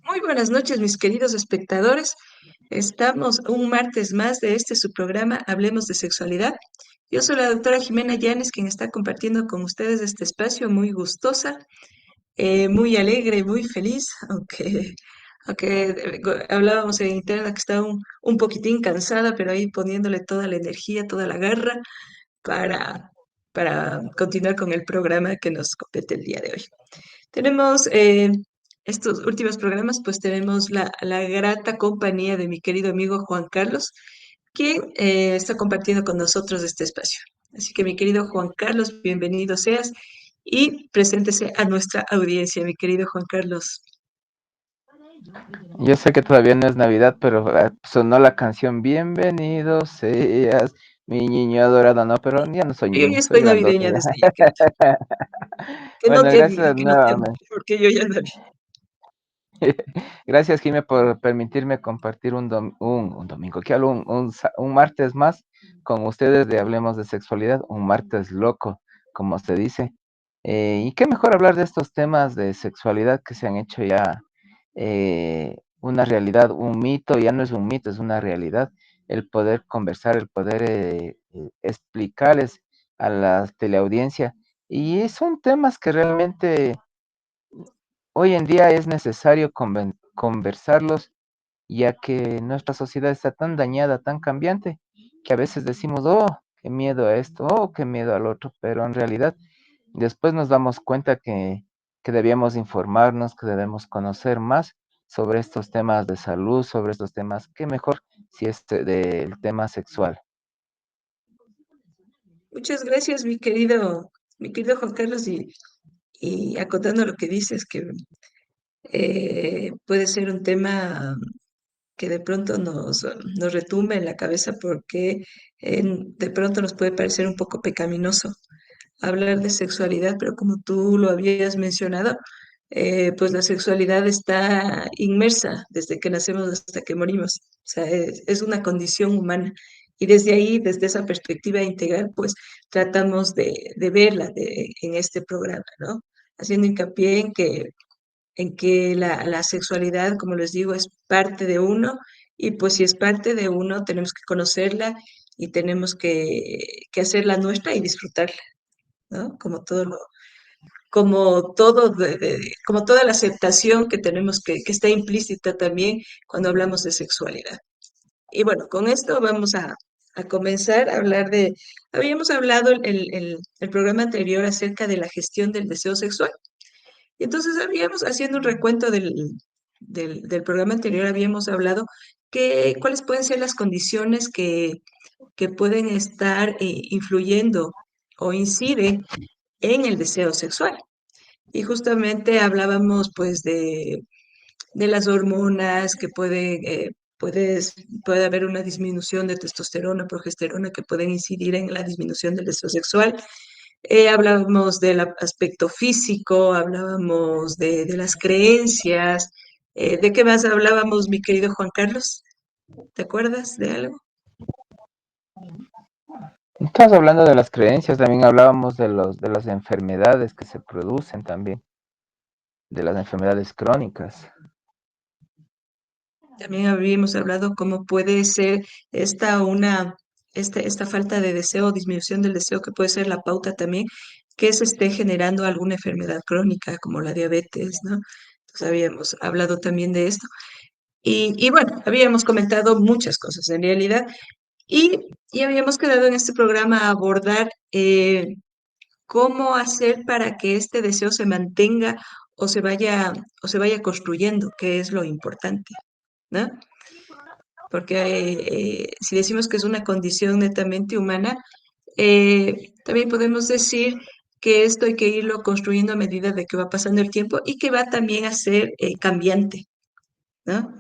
Muy buenas noches, mis queridos espectadores. Estamos un martes más de este su programa Hablemos de Sexualidad. Yo soy la doctora Jimena Llanes, quien está compartiendo con ustedes este espacio muy gustosa, muy alegre, muy feliz, aunque hablábamos en interna que estaba un poquitín cansada, pero ahí poniéndole toda la energía, toda la garra para, para continuar con el programa que nos compete el día de hoy. Tenemos estos últimos programas, pues tenemos la grata compañía de mi querido amigo Juan Carlos, quien está compartiendo con nosotros este espacio. Así que mi querido Juan Carlos, bienvenido seas y preséntese a nuestra audiencia, mi querido Juan Carlos. Yo sé que todavía no es Navidad, pero sonó la canción Bienvenido seas, mi niño adorado, no, pero ya no soy Yo ya niño, soy estoy grandote navideña ya. desde ya, que no Bueno, te diga, gracias que no te diga, nuevamente. porque yo ya no vi. Gracias, Jimé, por permitirme compartir un domingo, ¿qué hablo? Un martes más con ustedes de Hablemos de Sexualidad, un martes loco, como se dice. Y qué mejor hablar de estos temas de sexualidad que se han hecho ya una realidad, un mito, ya no es un mito, es una realidad. El poder conversar, el poder explicarles a la teleaudiencia. Y son temas que realmente hoy en día es necesario conversarlos, ya que nuestra sociedad está tan dañada, tan cambiante, que a veces decimos, oh, qué miedo a esto, oh, qué miedo al otro, pero en realidad después nos damos cuenta que debíamos informarnos, que debemos conocer más sobre estos temas de salud, sobre estos temas, qué mejor si es del tema sexual. Muchas gracias, mi querido Juan Carlos, y acotando lo que dices, que puede ser un tema que de pronto nos retumbe en la cabeza porque de pronto nos puede parecer un poco pecaminoso hablar de sexualidad, pero como tú lo habías mencionado, pues la sexualidad está inmersa desde que nacemos hasta que morimos. O sea, es una condición humana. Y desde ahí, desde esa perspectiva integral, pues tratamos de verla en este programa, ¿no? Haciendo hincapié en que la sexualidad, como les digo, es parte de uno y pues si es parte de uno, tenemos que conocerla y tenemos que hacerla nuestra y disfrutarla, ¿no? Como toda la aceptación que tenemos que está implícita también cuando hablamos de sexualidad. Y bueno, con esto vamos a comenzar a hablar habíamos hablado el programa anterior acerca de la gestión del deseo sexual. Y entonces haciendo un recuento del programa anterior, habíamos hablado cuáles pueden ser las condiciones que pueden estar influyendo o inciden en el deseo sexual. Y justamente hablábamos pues de las hormonas que puede haber una disminución de testosterona, progesterona que pueden incidir en la disminución del deseo sexual. Hablábamos del aspecto físico, hablábamos de las creencias. ¿De qué más hablábamos, mi querido Juan Carlos? ¿Te acuerdas de algo? Estamos hablando de las creencias, también hablábamos de las enfermedades que se producen también, de las enfermedades crónicas. También habíamos hablado cómo puede ser esta falta de deseo, disminución del deseo, que puede ser la pauta también, que se esté generando alguna enfermedad crónica como la diabetes, ¿no? Entonces habíamos hablado también de esto. Y bueno, habíamos comentado muchas cosas en realidad y habíamos quedado en este programa a abordar cómo hacer para que este deseo se mantenga o se vaya construyendo, que es lo importante, ¿no? Porque si decimos que es una condición netamente humana, también podemos decir que esto hay que irlo construyendo a medida de que va pasando el tiempo y que va también a ser cambiante, ¿no?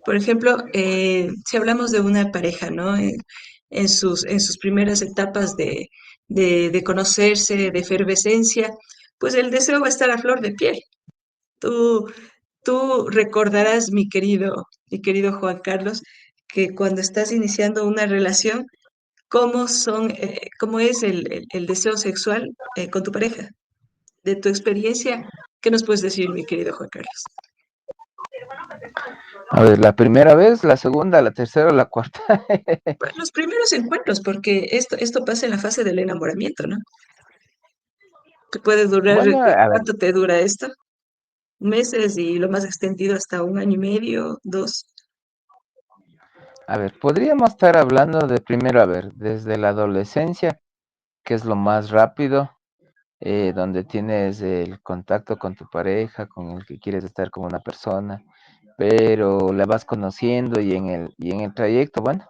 Por ejemplo, si hablamos de una pareja, ¿no? En sus primeras etapas de conocerse, de efervescencia, pues el deseo va a estar a flor de piel. Tú, tú recordarás, mi querido Juan Carlos, que cuando estás iniciando una relación, cómo es el deseo sexual con tu pareja. de tu experiencia, ¿qué nos puedes decir, mi querido Juan Carlos? A ver, la primera vez, la segunda, la tercera o la cuarta. Bueno, los primeros encuentros, porque esto pasa en la fase del enamoramiento, ¿no? Que puede durar, Bueno, a ver, ¿cuánto te dura esto? Meses y lo más extendido hasta un año y medio, dos. podríamos estar hablando de primero, a ver, desde la adolescencia, que es lo más rápido, donde tienes el contacto con tu pareja, con el que quieres estar con una persona, pero la vas conociendo y en el trayecto, bueno,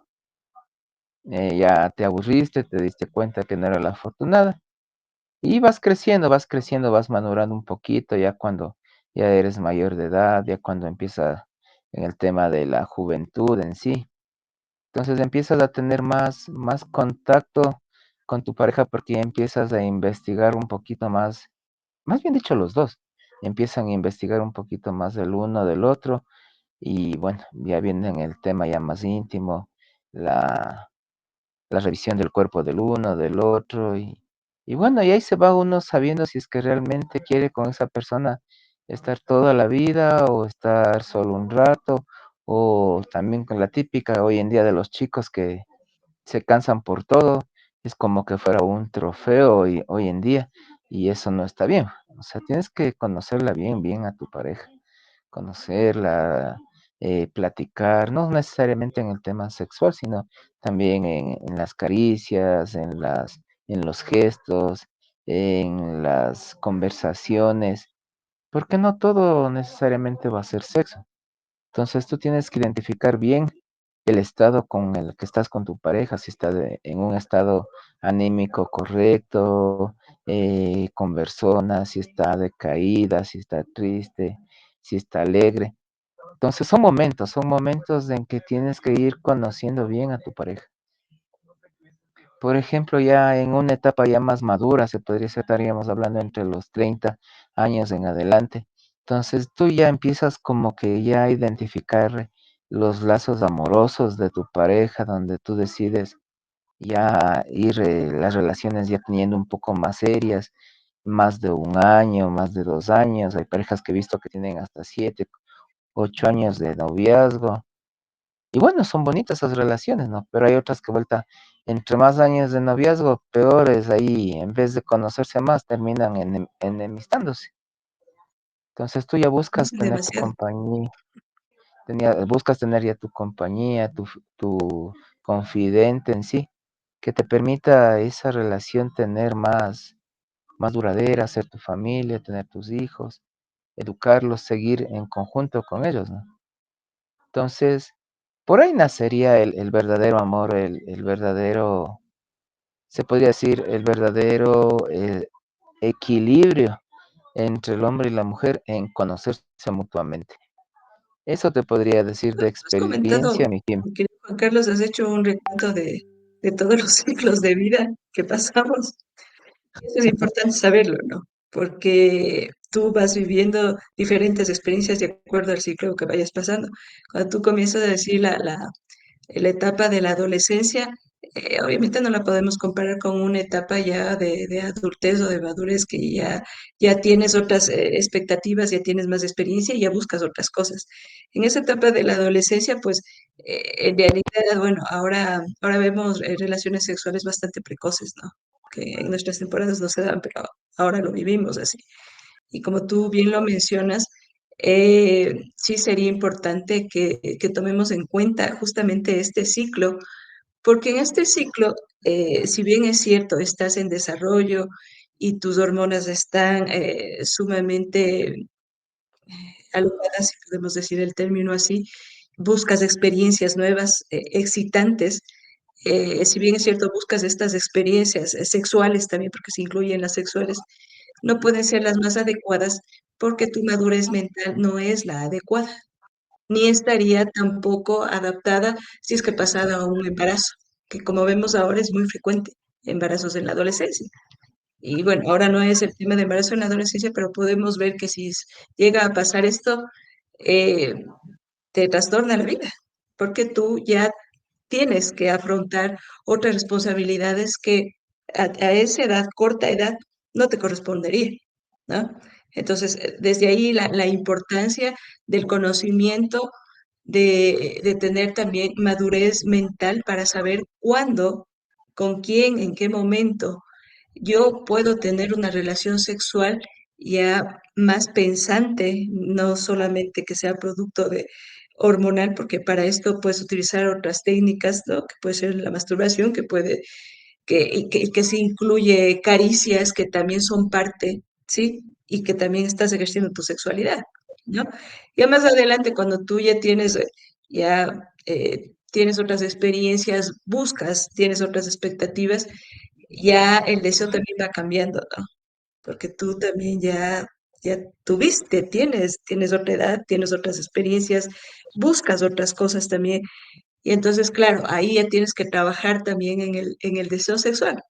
ya te aburriste, te diste cuenta que no era la afortunada. Y vas creciendo, vas madurando un poquito, ya cuando ya eres mayor de edad, ya cuando empieza en el tema de la juventud en sí. Entonces empiezas a tener más contacto con tu pareja porque ya empiezas a investigar un poquito más bien dicho los dos, empiezan a investigar un poquito más del uno del otro y bueno, ya viene en el tema ya más íntimo, la, la revisión del cuerpo del uno, del otro, y bueno, y ahí se va uno sabiendo si es que realmente quiere con esa persona estar toda la vida o estar solo un rato, o también con la típica hoy en día de los chicos que se cansan por todo, es como que fuera un trofeo hoy en día, y eso no está bien. O sea, tienes que conocerla bien, bien a tu pareja, conocerla, platicar, no necesariamente en el tema sexual, sino también en las caricias, en los gestos, en las conversaciones, porque no todo necesariamente va a ser sexo. Entonces tú tienes que identificar bien el estado con el que estás con tu pareja, si está en un estado anímico correcto, conversona, si está decaída, si está triste, si está alegre. Entonces son momentos en que tienes que ir conociendo bien a tu pareja. Por ejemplo, ya en una etapa ya más madura, se podría ser, estaríamos hablando entre los 30 años en adelante. Entonces tú ya empiezas como que ya a identificar los lazos amorosos de tu pareja, donde tú decides ya ir las relaciones ya teniendo un poco más serias, más de un año, más de 2 años. Hay parejas que he visto que tienen hasta 7, 8 años de noviazgo. Y bueno, son bonitas esas relaciones, ¿no? Pero hay otras que vuelta, entre más años de noviazgo, peores ahí, en vez de conocerse más, terminan enemistándose. Entonces tú ya buscas Es tener tu demasiado. compañía, buscas tener ya tu compañía, tu confidente en sí, que te permita esa relación tener más duradera, ser tu familia, tener tus hijos, educarlos, seguir en conjunto con ellos, ¿no? Entonces, por ahí nacería el verdadero amor, el verdadero, se podría decir, el verdadero equilibrio entre el hombre y la mujer en conocerse mutuamente. Eso te podría decir de Has comentado, experiencia, mi Kim. mi querido Juan Carlos, has hecho un recuento de todos los ciclos de vida que pasamos. Eso es importante saberlo, ¿no? Porque tú vas viviendo diferentes experiencias de acuerdo al ciclo que vayas pasando. Cuando tú comienzas a decir la etapa de la adolescencia, obviamente no la podemos comparar con una etapa ya de adultez o de madurez que ya tienes otras expectativas, ya tienes más experiencia y ya buscas otras cosas. En esa etapa de la adolescencia, pues en realidad, bueno, ahora vemos relaciones sexuales bastante precoces, ¿no? Que en nuestras temporadas no se dan, pero ahora lo vivimos así. Y como tú bien lo mencionas, sí sería importante que tomemos en cuenta justamente este ciclo, porque en este ciclo, si bien es cierto, estás en desarrollo y tus hormonas están sumamente alocadas, si podemos decir el término así, buscas experiencias nuevas, excitantes. Si bien es cierto, buscas estas experiencias sexuales también, porque se incluyen las sexuales, no pueden ser las más adecuadas porque tu madurez mental no es la adecuada, ni estaría tampoco adaptada si es que pasada a un embarazo, que como vemos ahora es muy frecuente, embarazos en la adolescencia. Y bueno, ahora no es el tema de embarazo en la adolescencia, pero podemos ver que si llega a pasar esto, eh, te trastorna la vida, porque tú ya tienes que afrontar otras responsabilidades que a esa edad, corta edad, no te correspondería. ¿no? Entonces, desde ahí la importancia del conocimiento, de tener también madurez mental para saber cuándo, con quién, en qué momento yo puedo tener una relación sexual ya más pensante, no solamente que sea producto de hormonal, porque para esto puedes utilizar otras técnicas, ¿no? Que puede ser la masturbación, que puede que se incluye caricias que también son parte, ¿sí? Y que también estás ejerciendo tu sexualidad, ¿no? Ya más adelante, cuando tú ya tienes, tienes otras experiencias, buscas, tienes otras expectativas, ya el deseo también va cambiando, ¿no? Porque tú también ya tuviste, tienes otra edad, tienes otras experiencias, buscas otras cosas también. Y entonces, claro, ahí ya tienes que trabajar también en el deseo sexual.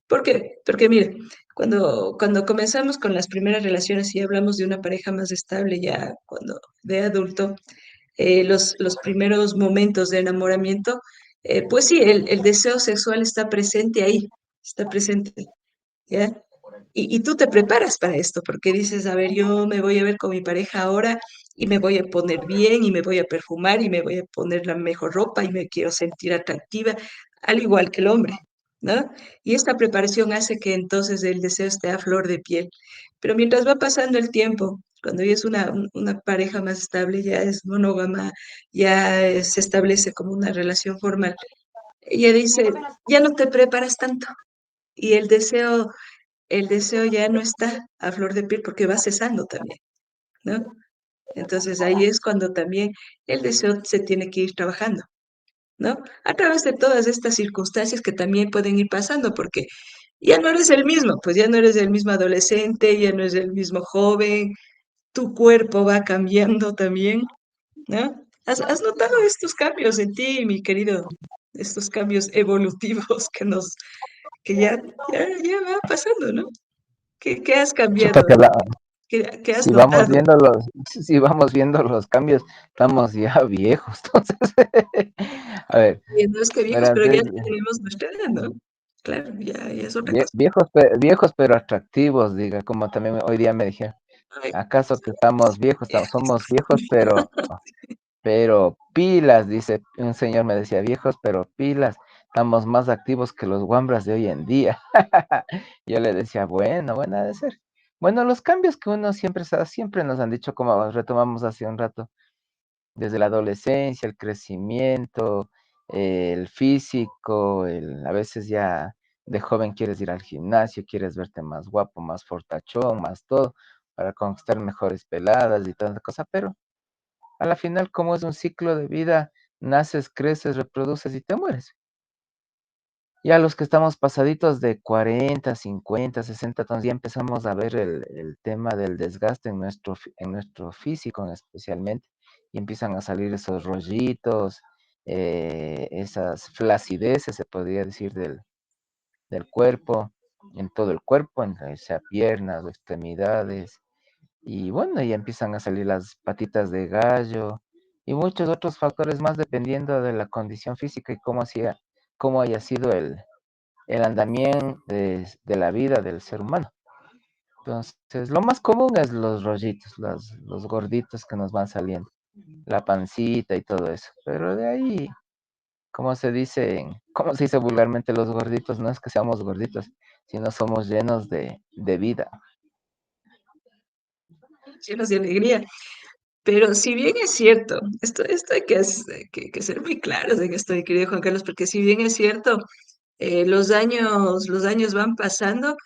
¿Por qué? Porque mire, cuando comenzamos con las primeras relaciones y hablamos de una pareja más estable ya cuando de adulto, los primeros momentos de enamoramiento, pues sí, el deseo sexual está presente ahí, está presente, ¿ya? Y tú te preparas para esto, porque dices, a ver, yo me voy a ver con mi pareja ahora y me voy a poner bien y me voy a perfumar y me voy a poner la mejor ropa y me quiero sentir atractiva, al igual que el hombre, ¿no? Y esta preparación hace que entonces el deseo esté a flor de piel. Pero mientras va pasando el tiempo, cuando ya es una pareja más estable, ya es monógama, ya se establece como una relación formal, ella dice, ya no te preparas tanto y el deseo ya no está a flor de piel porque va cesando también, ¿no? Entonces ahí es cuando también el deseo se tiene que ir trabajando, ¿no? A través de todas estas circunstancias que también pueden ir pasando, porque ya no eres el mismo, pues ya no eres el mismo adolescente, ya no eres el mismo joven, tu cuerpo va cambiando también, ¿no? ¿Has notado estos cambios en ti, mi querido? Estos cambios evolutivos que ya va pasando, ¿no? ¿Qué has Chuta cambiado? que la, ¿Qué has si vamos notado? viendo los, si vamos viendo los cambios, estamos ya viejos. Entonces, a ver, No es que viejos, verás, pero ya tenemos nuestra edad, ¿no? Claro, ya es otra cosa. viejos, viejos pero atractivos, diga, como también hoy día me dijeron, Ay, ¿acaso que estamos viejos? viejos. Somos viejos, pero pilas, dice, un señor me decía, viejos, pero pilas, estamos más activos que los guambras de hoy en día. Yo le decía, bueno, bueno, ha de ser. Bueno, los cambios que uno siempre, siempre nos han dicho, como retomamos hace un rato, desde la adolescencia, el crecimiento, el físico, a veces ya de joven quieres ir al gimnasio, quieres verte más guapo, más fortachón, más todo, para conquistar mejores peladas y tanta cosa, pero a la final, como es un ciclo de vida, naces, creces, reproduces y te mueres. Ya los que estamos pasaditos de 40, 50, 60, entonces ya empezamos a ver el tema del desgaste en nuestro físico especialmente, y empiezan a salir esos rollitos, esas flacideces, se podría decir, del cuerpo, en todo el cuerpo, sea piernas o extremidades, y bueno, ya empiezan a salir las patitas de gallo y muchos otros factores más dependiendo de la condición física y cómo haya sido el andamiento de la vida del ser humano. Entonces, lo más común es los rollitos, los gorditos que nos van saliendo, la pancita y todo eso. Pero de ahí, como se dice vulgarmente, los gorditos no es que seamos gorditos, sino somos llenos de vida. Llenos de alegría. Pero si bien es cierto, esto hay que ser muy claros en esto, mi querido Juan Carlos, porque si bien es cierto, los años van pasando,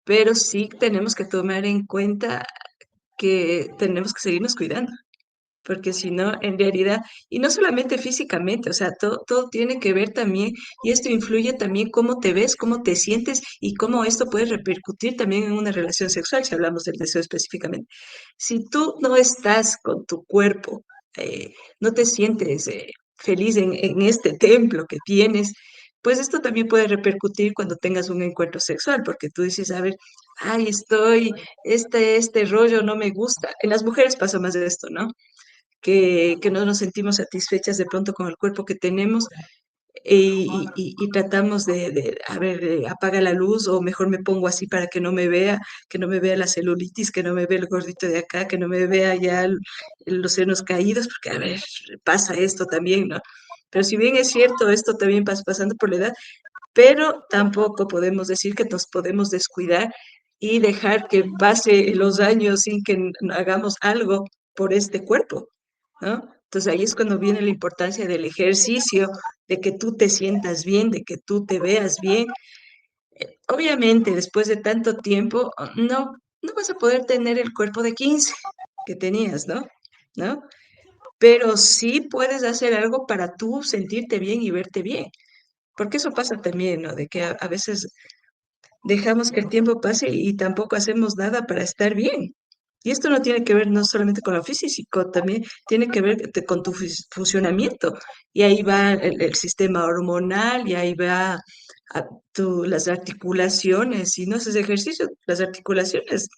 pero sí tenemos que tomar en cuenta que tenemos que seguirnos cuidando. Porque si no, en realidad, y no solamente físicamente, o sea, todo tiene que ver también, y esto influye también cómo te ves, cómo te sientes y cómo esto puede repercutir también en una relación sexual, si hablamos del deseo específicamente. Si tú no estás con tu cuerpo, no te sientes feliz en este templo que tienes, pues esto también puede repercutir cuando tengas un encuentro sexual, porque tú dices, a ver, ay, este rollo no me gusta. En las mujeres pasa más de esto, ¿no? Que no nos sentimos satisfechas de pronto con el cuerpo que tenemos y tratamos a ver, apaga la luz o mejor me pongo así para que no me vea la celulitis, que no me vea el gordito de acá, que no me vea ya los senos caídos, porque a ver, pasa esto también, ¿no? Pero si bien es cierto, esto también pasa pasando por la edad, pero tampoco podemos decir que nos podemos descuidar y dejar que pase los años sin que hagamos algo por este cuerpo, ¿no? Entonces ahí es cuando viene la importancia del ejercicio, de que tú te sientas bien, de que tú te veas bien. Obviamente, después de tanto tiempo, no vas a poder tener el cuerpo de 15 que tenías, ¿no? ¿No? Pero sí puedes hacer algo para tú sentirte bien y verte bien. Porque eso pasa también, ¿no? De que a veces dejamos que el tiempo pase y tampoco hacemos nada para estar bien. Y esto no tiene que ver no solamente con lo físico, también tiene que ver con tu funcionamiento. Y ahí va el sistema hormonal, y ahí va las articulaciones. Si no haces ejercicio, las articulaciones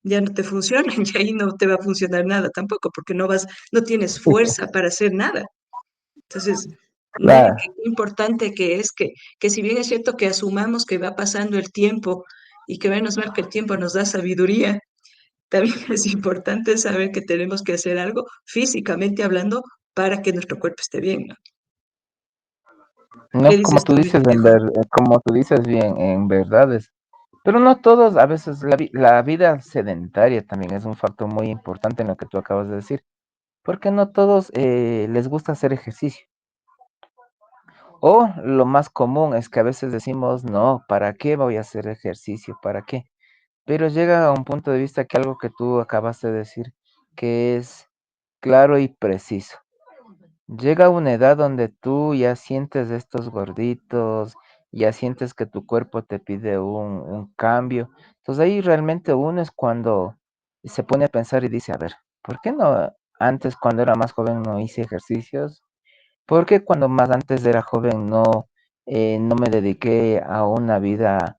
ya no te funcionan y ahí no te va a funcionar nada tampoco, porque no tienes fuerza para hacer nada. Entonces, mira qué Claro. importante que es que si bien es cierto que asumamos que va pasando el tiempo y que menos mal que el tiempo nos da sabiduría, también es importante saber que tenemos que hacer algo físicamente hablando para que nuestro cuerpo esté bien, ¿no? ¿Qué No, como dices tú tú, dices, viejo? como tú dices bien, en verdades. Pero no todos, a veces la vida sedentaria también es un factor muy importante en lo que tú acabas de decir, porque no todos les gusta hacer ejercicio. O lo más común es que a veces decimos, no, ¿para qué voy a hacer ejercicio? ¿Para qué? Pero llega a un punto de vista que algo que tú acabas de decir, que es claro y preciso. Llega una edad donde tú ya sientes estos gorditos, ya sientes que tu cuerpo te pide un cambio. Entonces ahí realmente uno es cuando se pone a pensar y dice, a ver, ¿por qué no antes cuando era más joven no hice ejercicios? Porque cuando más antes era joven no me dediqué a una vida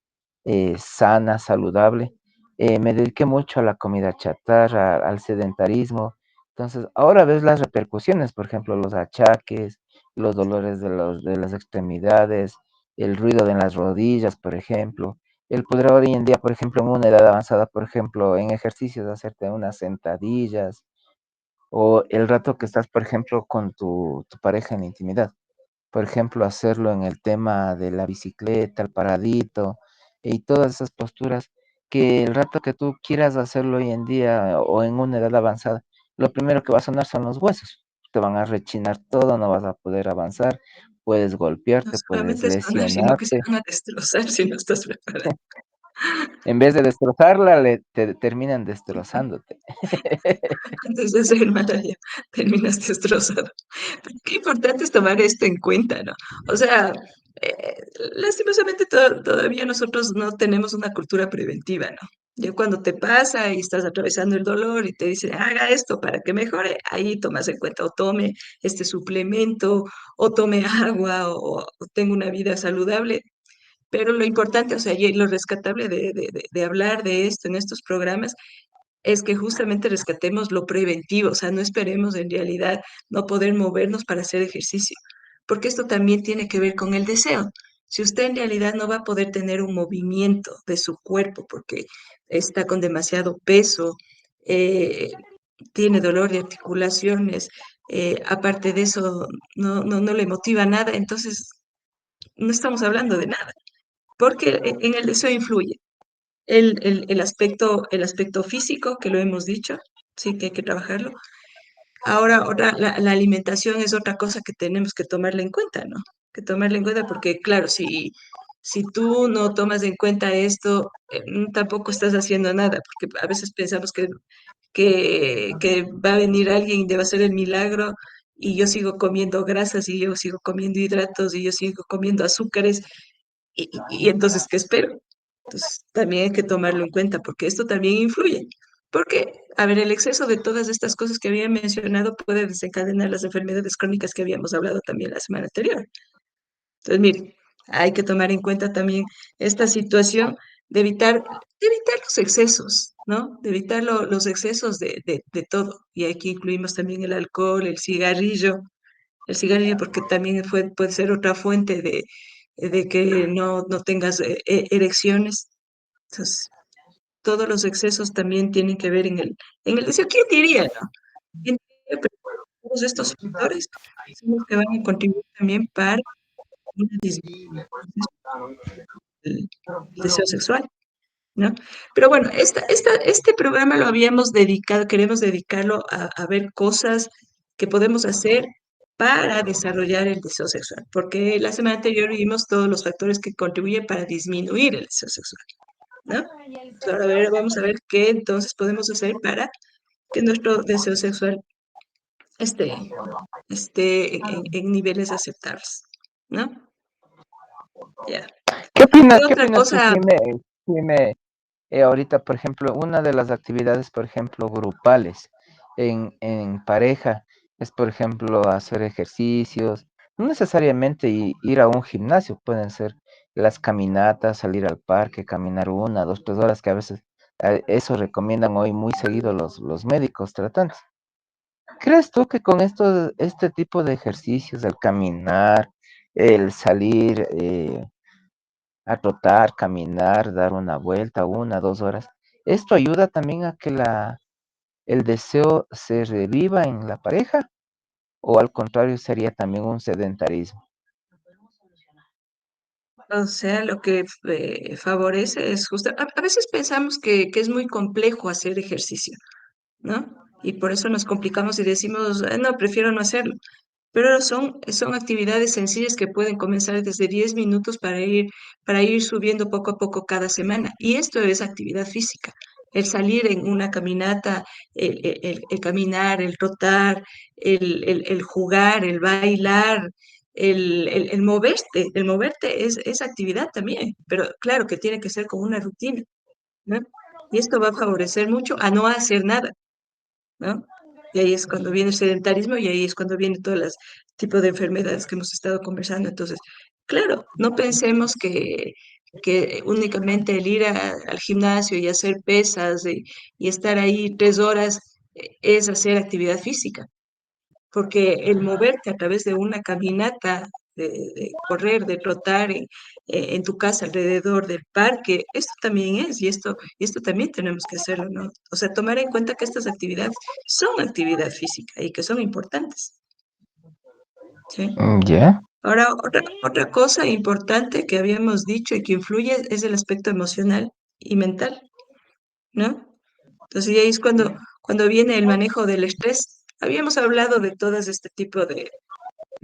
sana, saludable. Me dediqué mucho a la comida chatarra, al sedentarismo. Entonces, ahora ves las repercusiones, por ejemplo, los achaques, los dolores de las extremidades, el ruido de las rodillas, por ejemplo. El poder hoy en día, por ejemplo, en una edad avanzada, por ejemplo, en ejercicios, hacerte unas sentadillas, o el rato que estás, por ejemplo, con tu pareja en intimidad. Por ejemplo, hacerlo en el tema de la bicicleta, el paradito y todas esas posturas que el rato que tú quieras hacerlo hoy en día o en una edad avanzada, lo primero que va a sonar son los huesos. Te van a rechinar todo, no vas a poder avanzar, puedes No golpearte, puedes solamente es ganar, sino que se lesionarte. van a destrozar si no estás preparado. En vez de destrozarla, te terminan destrozándote. Antes de ser mala ya terminas destrozado. Pero qué importante es tomar esto en cuenta, ¿no? O sea, eh, lastimosamente todavía nosotros no tenemos una cultura preventiva, ¿no? Ya cuando te pasa y estás atravesando el dolor y te dicen, haga esto para que mejore, ahí tomas en cuenta o tome este suplemento o tome agua o tenga una vida saludable. Pero lo importante, o sea, y lo rescatable de hablar de esto en estos programas es que justamente rescatemos lo preventivo, o sea, no esperemos en realidad no poder movernos para hacer ejercicio, porque esto también tiene que ver con el deseo. Si usted en realidad no va a poder tener un movimiento de su cuerpo porque está con demasiado peso, eh, tiene dolor de articulaciones, aparte de eso no le motiva nada, entonces no estamos hablando de nada, porque en el deseo influye el aspecto físico, que lo hemos dicho, sí que hay que trabajarlo. Ahora, la alimentación es otra cosa que tenemos que tomarla en cuenta, ¿no? Que tomarla en cuenta porque, claro, si tú no tomas en cuenta esto, tampoco estás haciendo nada, porque a veces pensamos que va a venir alguien y te va a hacer el milagro y yo sigo comiendo grasas y yo sigo comiendo hidratos y yo sigo comiendo azúcares y entonces, ¿qué espero? Entonces, también hay que tomarlo en cuenta porque esto también influye. Porque, a ver, el exceso de todas estas cosas que había mencionado puede desencadenar las enfermedades crónicas que habíamos hablado también la semana anterior. Entonces, mire, hay que tomar en cuenta también esta situación de evitar los excesos, ¿no? De evitar los excesos de todo. Y aquí incluimos también el alcohol, el cigarrillo, el cigarrillo porque también puede ser otra fuente de que no tengas erecciones. Entonces, todos los excesos también tienen que ver en el deseo. ¿Quién diría, no? ¿Quién diría? Pero todos estos factores son los que van a contribuir también para una disminución del deseo sexual, ¿no? Pero bueno, este programa lo habíamos dedicado, queremos dedicarlo a ver cosas que podemos hacer para desarrollar el deseo sexual, porque la semana anterior vimos todos los factores que contribuyen para disminuir el deseo sexual, ¿no? Entonces, ahora vamos a ver qué entonces podemos hacer para que nuestro deseo sexual esté, esté en niveles aceptables, ¿no? Ya. ¿Qué Qué otra opinas tú, cosa? Jime, ahorita, por ejemplo, una de las actividades, por ejemplo, grupales en pareja, es, por ejemplo, hacer ejercicios, no necesariamente ir a un gimnasio, pueden ser las caminatas, salir al parque, caminar 1, 2, 3 horas, que a veces eso recomiendan hoy muy seguido los médicos tratantes. ¿Crees tú que con este tipo de ejercicios, el caminar, el salir a trotar, caminar, dar una vuelta, 1, 2 horas, esto ayuda también a que el deseo se reviva en la pareja? ¿O al contrario sería también un sedentarismo? O sea, lo que favorece es justo, a veces pensamos que es muy complejo hacer ejercicio, ¿no? Y por eso nos complicamos y decimos, "Ah, no, prefiero no hacerlo". Pero son actividades sencillas que pueden comenzar desde 10 minutos para ir subiendo poco a poco cada semana. Y esto es actividad física. El salir en una caminata, el caminar, el trotar, el jugar, el bailar, el moverte es actividad también, pero claro que tiene que ser con una rutina, ¿no? Y esto va a favorecer mucho a no hacer nada, ¿no? Y ahí es cuando viene el sedentarismo y ahí es cuando viene todos los tipos de enfermedades que hemos estado conversando. Entonces, claro, no pensemos que únicamente el ir al gimnasio y hacer pesas y estar ahí 3 horas es hacer actividad física, porque el moverte a través de una caminata, de correr, de trotar en tu casa alrededor del parque, esto también es, y esto también tenemos que hacerlo, ¿no? O sea, tomar en cuenta que estas actividades son actividad física y que son importantes, ¿sí? ¿Ya? Ahora, otra cosa importante que habíamos dicho y que influye es el aspecto emocional y mental, ¿no? Entonces, y ahí es cuando viene el manejo del estrés. Habíamos hablado de todas este tipo de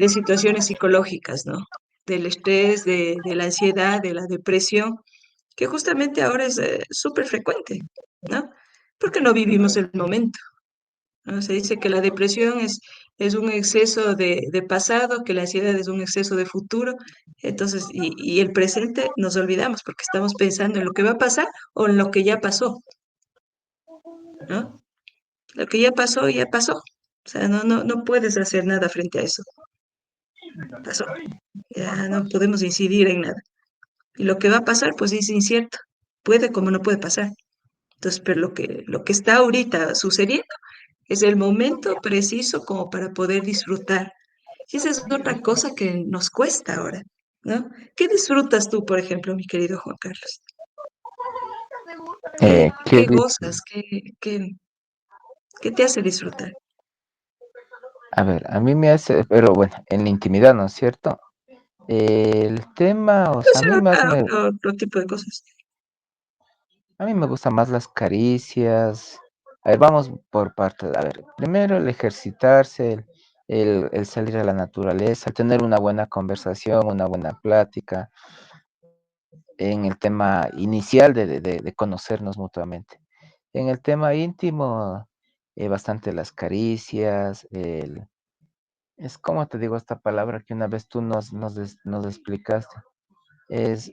situaciones psicológicas, ¿no? Del estrés, de la ansiedad, de la depresión, que justamente ahora es súper frecuente, ¿no? Porque no vivimos el momento, ¿no? Se dice que la depresión es un exceso de pasado, que la ansiedad es un exceso de futuro, entonces, y el presente nos olvidamos porque estamos pensando en lo que va a pasar o en lo que ya pasó, ¿no? Lo que ya pasó, ya pasó. O sea, no puedes hacer nada frente a eso. Pasó. Ya no podemos incidir en nada. Y lo que va a pasar, pues es incierto. Puede como no puede pasar. Entonces, pero lo que está ahorita sucediendo es el momento preciso como para poder disfrutar. Y esa es otra cosa que nos cuesta ahora, ¿no? ¿Qué disfrutas tú, por ejemplo, mi querido Juan Carlos? ¿Qué ¿Qué dices? gozas? ¿Qué te hace disfrutar? A ver, a mí me hace, pero bueno, en la intimidad, ¿no es cierto? El tema, o No sea, sé, otro tipo de cosas. a mí me gustan más las caricias. A ver, vamos por partes. A ver, primero el ejercitarse, el salir a la naturaleza, el tener una buena conversación, una buena plática en el tema inicial de conocernos mutuamente. En el tema íntimo, bastante las caricias, es como te digo esta palabra que una vez tú nos explicaste, es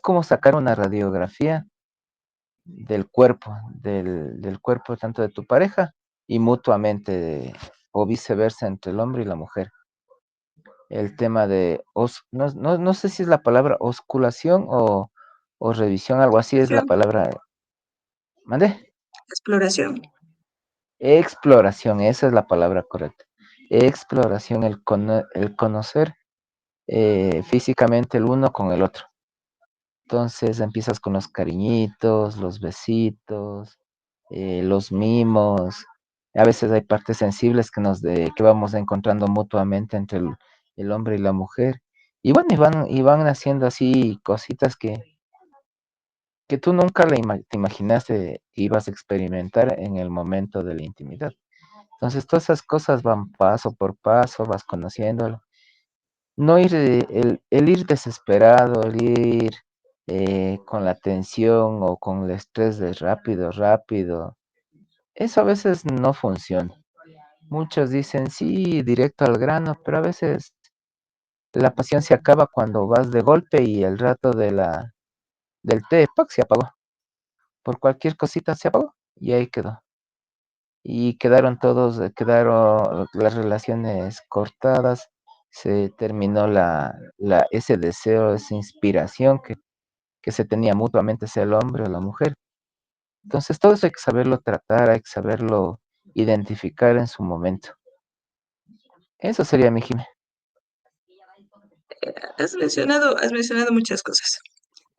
como sacar una radiografía del cuerpo tanto de tu pareja y mutuamente, o viceversa entre el hombre y la mujer. El tema no sé si es la palabra osculación o revisión, algo así es la Exploración, palabra. ¿Mande? exploración. Exploración, esa es la palabra correcta. exploración, el conocer físicamente el uno con el otro. Entonces empiezas con los cariñitos, los besitos, los mimos. A veces hay partes sensibles que vamos encontrando mutuamente entre el hombre y la mujer. Y bueno, y van haciendo así cositas que tú nunca te imaginaste que ibas a experimentar en el momento de la intimidad. Entonces todas esas cosas van paso por paso, vas conociendo. No ir, el ir desesperado, el ir con la tensión o con el estrés de rápido, rápido, eso a veces no funciona. Muchos dicen sí, directo al grano, pero a veces la pasión se acaba cuando vas de golpe y el rato del té, ¡pac! Se apagó. Por cualquier cosita se apagó y ahí quedó. Y quedaron las relaciones cortadas, se terminó ese deseo, esa inspiración que se tenía mutuamente, sea el hombre o la mujer. Entonces, todo eso hay que saberlo tratar, hay que saberlo identificar en su momento. Eso sería mi Jimé. Has mencionado muchas cosas,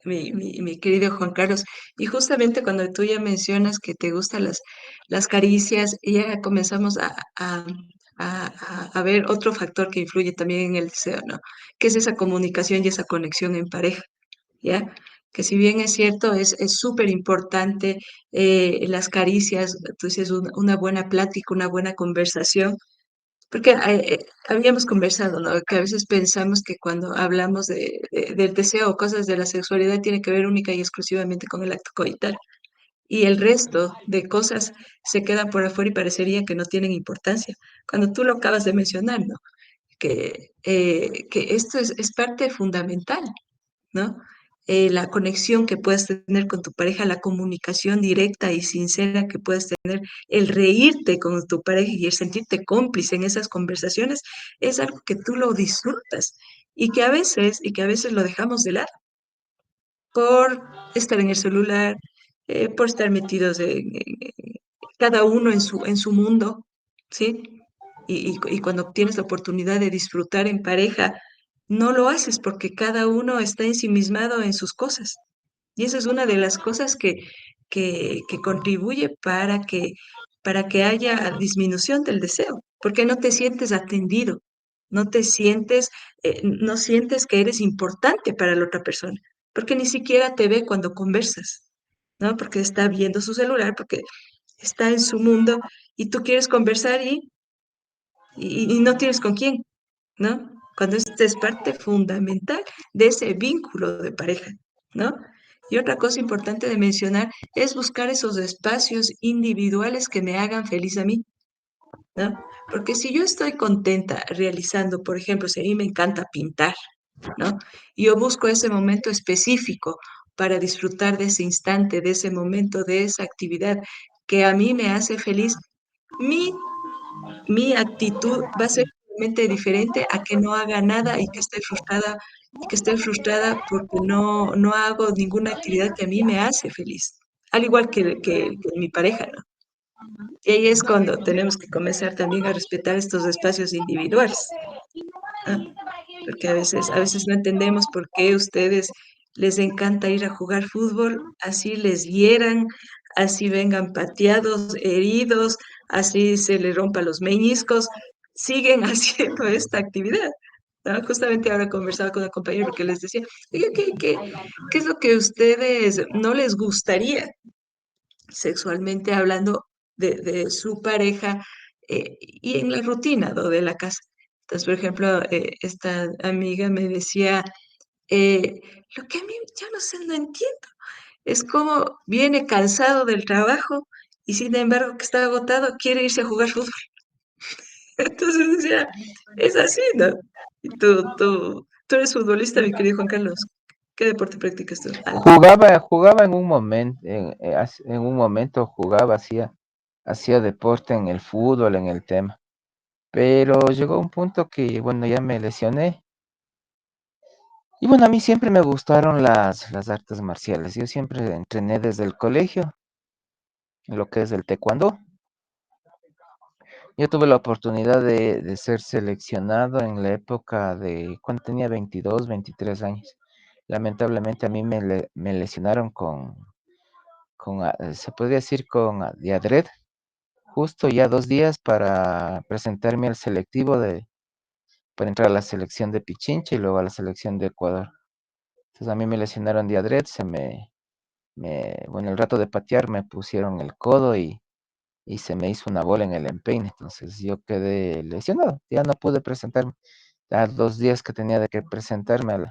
mi querido Juan Carlos. Y justamente cuando tú ya mencionas que te gustan las caricias, ya comenzamos a ver otro factor que influye también en el deseo, ¿no? Que es esa comunicación y esa conexión en pareja, ¿ya? Que si bien es cierto, es súper importante las caricias, tú dices, una buena plática, una buena conversación, porque habíamos conversado, ¿no? Que a veces pensamos que cuando hablamos del deseo o cosas de la sexualidad tiene que ver única y exclusivamente con el acto coital. Y el resto de cosas se quedan por afuera y parecería que no tienen importancia. Cuando tú lo acabas de mencionar, ¿no? Que esto es parte fundamental, ¿no? La conexión que puedas tener con tu pareja, la comunicación directa y sincera que puedas tener, el reírte con tu pareja y el sentirte cómplice en esas conversaciones, es algo que tú lo disfrutas y que a veces lo dejamos de lado por estar en el celular, por estar metidos cada uno en su mundo, ¿sí? Y cuando tienes la oportunidad de disfrutar en pareja, no lo haces porque cada uno está ensimismado en sus cosas. Y esa es una de las cosas que contribuye para que haya disminución del deseo, porque no te sientes atendido, no sientes que eres importante para la otra persona, porque ni siquiera te ve cuando conversas, ¿no? Porque está viendo su celular, porque está en su mundo y tú quieres conversar y no tienes con quién, ¿no? Cuando esta es parte fundamental de ese vínculo de pareja, ¿no? Y otra cosa importante de mencionar es buscar esos espacios individuales que me hagan feliz a mí, ¿no? Porque si yo estoy contenta realizando, por ejemplo, si a mí me encanta pintar, ¿no? Y yo busco ese momento específico para disfrutar de ese instante, de ese momento, de esa actividad que a mí me hace feliz, mi mi actitud va a ser totalmente diferente a que no haga nada y que esté frustrada porque no hago ninguna actividad que a mí me hace feliz, al igual que mi pareja, ¿no? Y ahí es cuando tenemos que comenzar también a respetar estos espacios individuales, ¿no? Porque a veces no entendemos por qué ustedes les encanta ir a jugar fútbol, así les hieran, así vengan pateados, heridos, así se les rompa los meñiscos, siguen haciendo esta actividad, ¿no? Justamente ahora conversaba con una compañera porque les decía, oiga, ¿qué es lo que a ustedes no les gustaría sexualmente hablando de su pareja y en la rutina, ¿no? De la casa? Entonces, por ejemplo, esta amiga me decía, eh, lo que a mí yo no sé, no entiendo, es cómo viene cansado del trabajo y sin embargo que está agotado, quiere irse a jugar fútbol. Entonces decía, es así, ¿no? Y tú eres futbolista, mi querido Juan Carlos. ¿Qué deporte practicas tú? Jugaba en un momento, en un momento jugaba, hacía deporte en el fútbol, en el tema. Pero llegó un punto que, bueno, ya me lesioné. Y bueno, a mí siempre me gustaron las artes marciales. Yo siempre entrené desde el colegio, lo que es el taekwondo. Yo tuve la oportunidad de ser seleccionado en la época de cuando tenía 22, 23 años. Lamentablemente a mí me lesionaron se podría decir de adred, justo ya 2 días para presentarme al selectivo para entrar a la selección de Pichincha y luego a la selección de Ecuador. Entonces a mí me lesionaron de adred, bueno, el rato de patear me pusieron el codo y se me hizo una bola en el empeine. Entonces yo quedé lesionado, ya no pude presentarme. A 2 días que tenía de que presentarme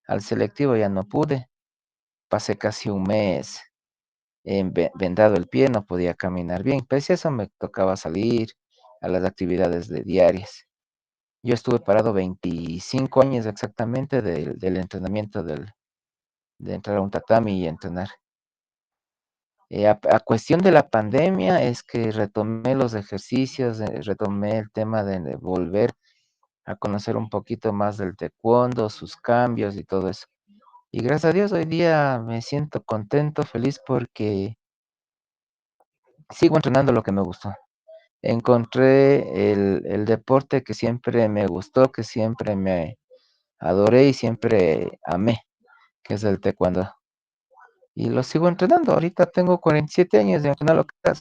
al selectivo ya no pude. Pasé casi un mes vendado el pie, no podía caminar bien. Pese a eso me tocaba salir a las actividades diarias. Yo estuve parado 25 años exactamente del entrenamiento, de entrar a un tatami y entrenar. A cuestión de la pandemia es que retomé los ejercicios, retomé el tema de volver a conocer un poquito más del taekwondo, sus cambios y todo eso. Y gracias a Dios hoy día me siento contento, feliz porque sigo entrenando lo que me gustó. Encontré el deporte que siempre me gustó, que siempre me adoré y siempre amé, que es el taekwondo. Y lo sigo entrenando. Ahorita tengo 47 años de entrenar lo que es.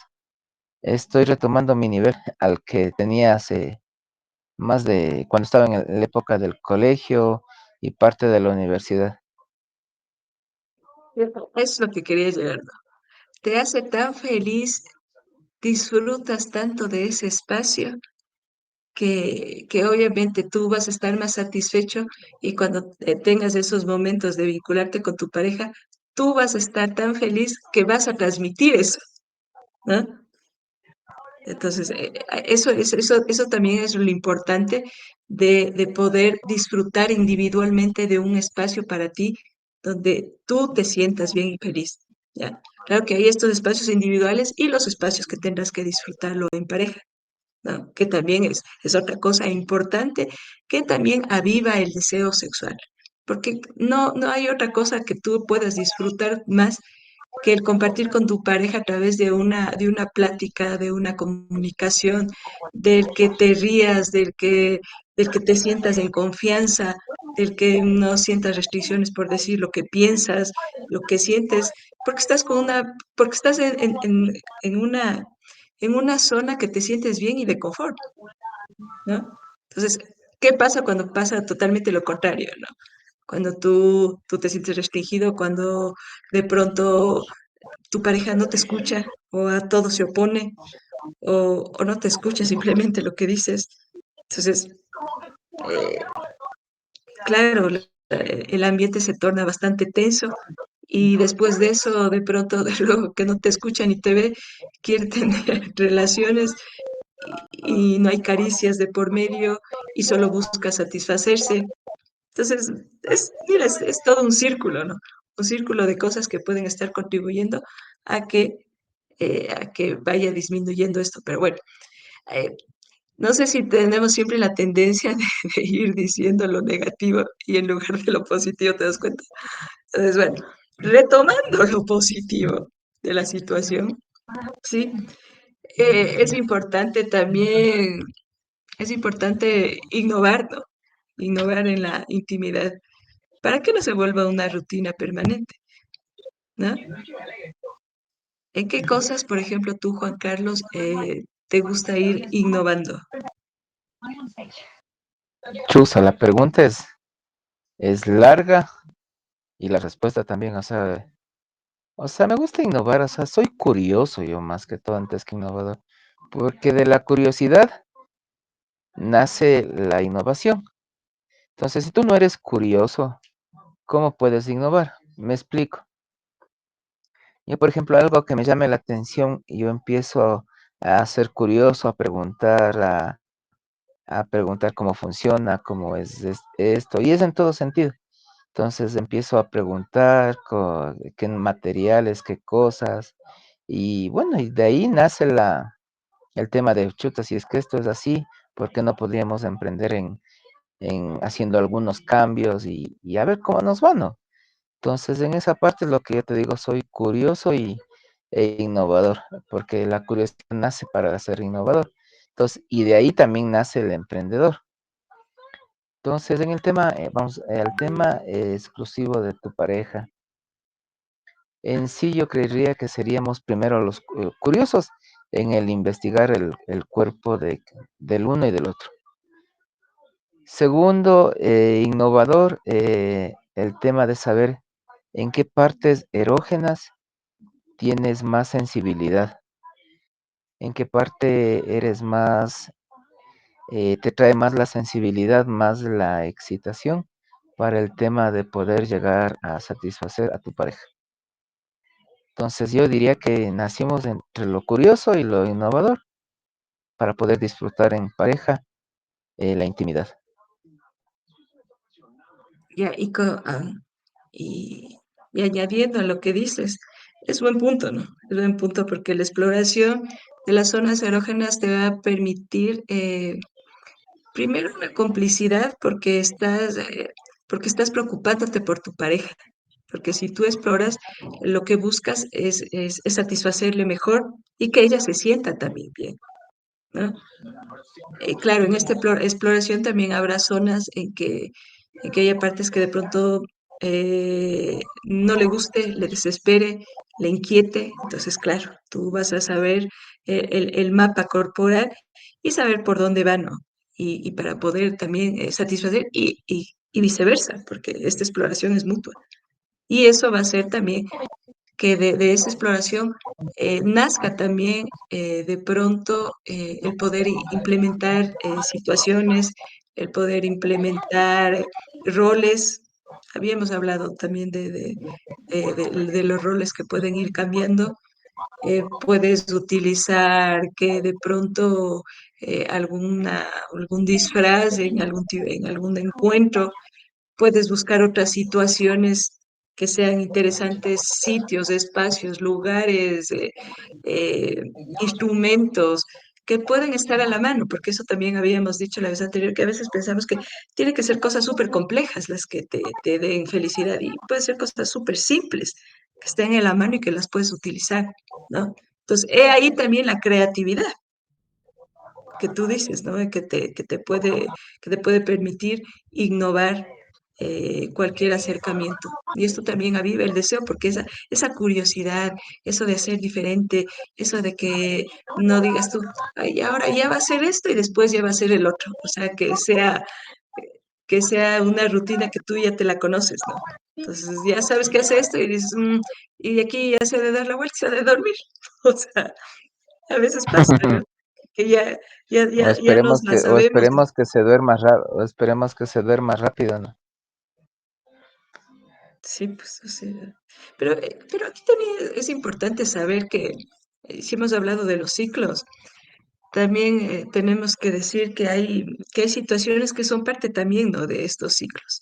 Estoy retomando mi nivel al que tenía hace más de cuando estaba en la época del colegio y parte de la universidad. Es lo que quería llegar, ¿no? Te hace tan feliz, disfrutas tanto de ese espacio que obviamente tú vas a estar más satisfecho y cuando tengas esos momentos de vincularte con tu pareja, tú vas a estar tan feliz que vas a transmitir eso, ¿no? Entonces, eso también es lo importante de poder disfrutar individualmente de un espacio para ti donde tú te sientas bien y feliz, ¿ya? Claro que hay estos espacios individuales y los espacios que tendrás que disfrutarlo en pareja, ¿no? Que también es otra cosa importante que también aviva el deseo sexual, porque no hay otra cosa que tú puedas disfrutar más que el compartir con tu pareja a través de una plática, de una comunicación, del que te rías, del que te sientas en confianza, del que no sientas restricciones por decir lo que piensas, lo que sientes, porque estás porque estás en una zona que te sientes bien y de confort, ¿no? Entonces, ¿qué pasa cuando pasa totalmente lo contrario, ¿no? Cuando tú te sientes restringido, cuando de pronto tu pareja no te escucha o a todo se opone o no te escucha simplemente lo que dices. Entonces, eh, claro, el ambiente se torna bastante tenso y después de eso, de pronto, de luego que no te escucha ni te ve, quiere tener relaciones y no hay caricias de por medio y solo busca satisfacerse. Entonces, mira, es todo un círculo, ¿no? Un círculo de cosas que pueden estar contribuyendo a que vaya disminuyendo esto. Pero bueno, eh, no sé si tenemos siempre la tendencia de ir diciendo lo negativo y en lugar de lo positivo, ¿te das cuenta? Entonces, bueno, retomando lo positivo de la situación, sí, es importante también, es importante innovar, ¿no? Innovar en la intimidad para que no se vuelva una rutina permanente, ¿no? ¿En qué cosas, por ejemplo, tú, Juan Carlos, te gusta ir innovando? Chusa, la pregunta es larga y la respuesta también, o sea, me gusta innovar, o sea, soy curioso yo más que todo antes que innovador, porque de la curiosidad nace la innovación. Entonces, si tú no eres curioso, ¿cómo puedes innovar? Me explico. Yo, por ejemplo, algo que me llame la atención, yo empiezo a ser curioso, a preguntar cómo funciona, cómo es esto, y es en todo sentido. Entonces empiezo a preguntar qué materiales, qué cosas, y bueno, y de ahí nace el tema de chuta, si es que esto es así, ¿por qué no podríamos emprender en haciendo algunos cambios y a ver cómo nos va, ¿no? Entonces, en esa parte, lo que yo te digo, soy curioso e innovador, porque la curiosidad nace para ser innovador. Entonces, y de ahí también nace el emprendedor. Entonces, en el tema, vamos al tema exclusivo de tu pareja. En sí, yo creería que seríamos primero los curiosos en el investigar el cuerpo del uno y del otro. Segundo, innovador, el tema de saber en qué partes erógenas tienes más sensibilidad, en qué parte eres más, te trae más la sensibilidad, más la excitación para el tema de poder llegar a satisfacer a tu pareja. Entonces yo diría que nacimos entre lo curioso y lo innovador para poder disfrutar en pareja la intimidad. Ya, y, y añadiendo a lo que dices, es buen punto, ¿no? Es buen punto porque la exploración de las zonas erógenas te va a permitir, primero, una complicidad porque estás preocupándote por tu pareja. Porque si tú exploras, lo que buscas es satisfacerle mejor y que ella se sienta también bien, ¿no? Claro, en esta exploración también habrá zonas en que haya partes que de pronto no le guste, le desespere, le inquiete. Entonces, claro, tú vas a saber el mapa corporal y saber por dónde va, ¿no? Y para poder también satisfacer y viceversa, porque esta exploración es mutua. Y eso va a ser también que de esa exploración nazca también de pronto el poder implementar situaciones, el poder implementar roles. Habíamos hablado también de los roles que pueden ir cambiando. Puedes utilizar que de pronto algún disfraz en algún encuentro. Puedes buscar otras situaciones que sean interesantes, sitios, espacios, lugares, eh, instrumentos que pueden estar a la mano, porque eso también habíamos dicho la vez anterior, que a veces pensamos que tiene que ser cosas súper complejas las que te den felicidad y puede ser cosas súper simples que estén en la mano y que las puedes utilizar, ¿no? Entonces, he ahí también la creatividad que tú dices, ¿no? Que te puede permitir innovar cualquier acercamiento. Y esto también aviva el deseo, porque esa curiosidad, eso de hacer diferente, eso de que no digas tú, ay, ahora ya va a ser esto y después ya va a ser el otro. O sea, que sea una rutina que tú ya te la conoces, ¿no? Entonces ya sabes que hace esto y dices, y de aquí ya se ha de dar la vuelta, se ha de dormir. O sea, a veces pasa, ¿no? Que ya nos la O sabemos. esperemos que se duerma o esperemos que se duerma rápido, ¿no? Sí, pues, o sea, pero aquí también es importante saber que si hemos hablado de los ciclos, también tenemos que decir que hay situaciones que son parte también, ¿no? De estos ciclos.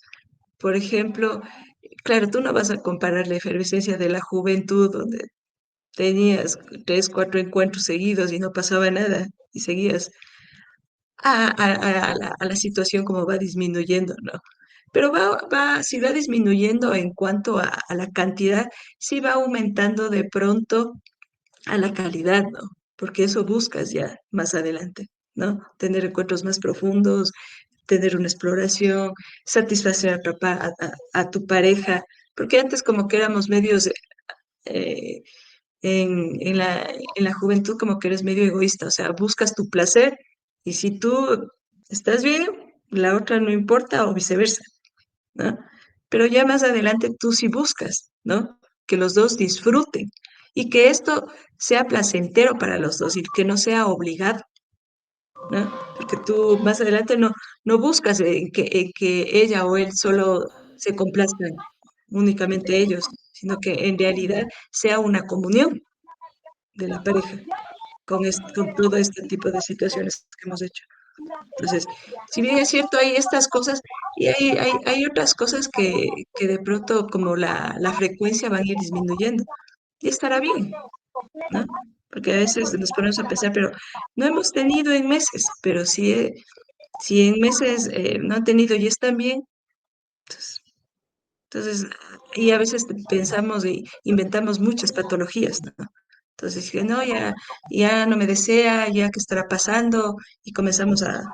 Por ejemplo, claro, tú no vas a comparar la efervescencia de la juventud, donde tenías tres, cuatro encuentros seguidos y no pasaba nada, y seguías a la situación como va disminuyendo, ¿no? Pero si va disminuyendo en cuanto a la cantidad, sí va aumentando de pronto a la calidad, ¿no? Porque eso buscas ya más adelante, ¿no? Tener encuentros más profundos, tener una exploración, satisfacer a tu pareja, porque antes como que éramos medios, eh, en la juventud como que eres medio egoísta, o sea, buscas tu placer y si tú estás bien, la otra no importa o viceversa, ¿no? Pero ya más adelante tú sí buscas, ¿no? Que los dos disfruten y que esto sea placentero para los dos y que no sea obligado, ¿no? Porque tú más adelante no buscas en que ella o él solo se complazcan únicamente ellos, sino que en realidad sea una comunión de la pareja con todo este tipo de situaciones que hemos hecho. Entonces, si bien es cierto, hay estas cosas y hay otras cosas que de pronto como la frecuencia van a ir disminuyendo y estará bien, ¿no? Porque a veces nos ponemos a pensar, pero no hemos tenido en meses, pero si en meses no han tenido y están bien, entonces, entonces, y a veces pensamos y inventamos muchas patologías, ¿no? Entonces dije, no, ya no me desea, ya qué estará pasando, y comenzamos a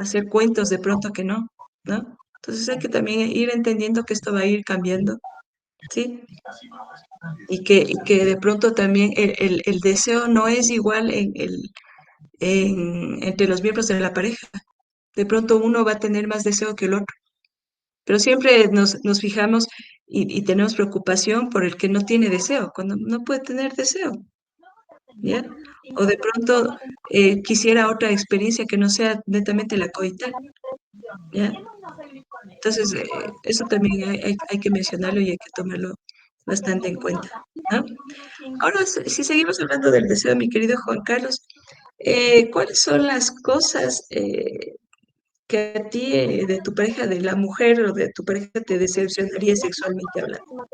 hacer cuentos de pronto que no, ¿no? Entonces hay que también ir entendiendo que esto va a ir cambiando, ¿sí? Y que de pronto también el deseo no es igual entre los miembros de la pareja. De pronto uno va a tener más deseo que el otro, pero siempre nos fijamos y tenemos preocupación por el que no tiene deseo, cuando no puede tener deseo, ¿ya? O de pronto quisiera otra experiencia que no sea netamente la coital, ¿ya? Entonces, eso también hay que mencionarlo y hay que tomarlo bastante en cuenta, ¿no? Ahora, si seguimos hablando del deseo, mi querido Juan Carlos, ¿cuáles son las cosas que a ti, de tu pareja, de la mujer o de tu pareja, te decepcionaría sexualmente hablando?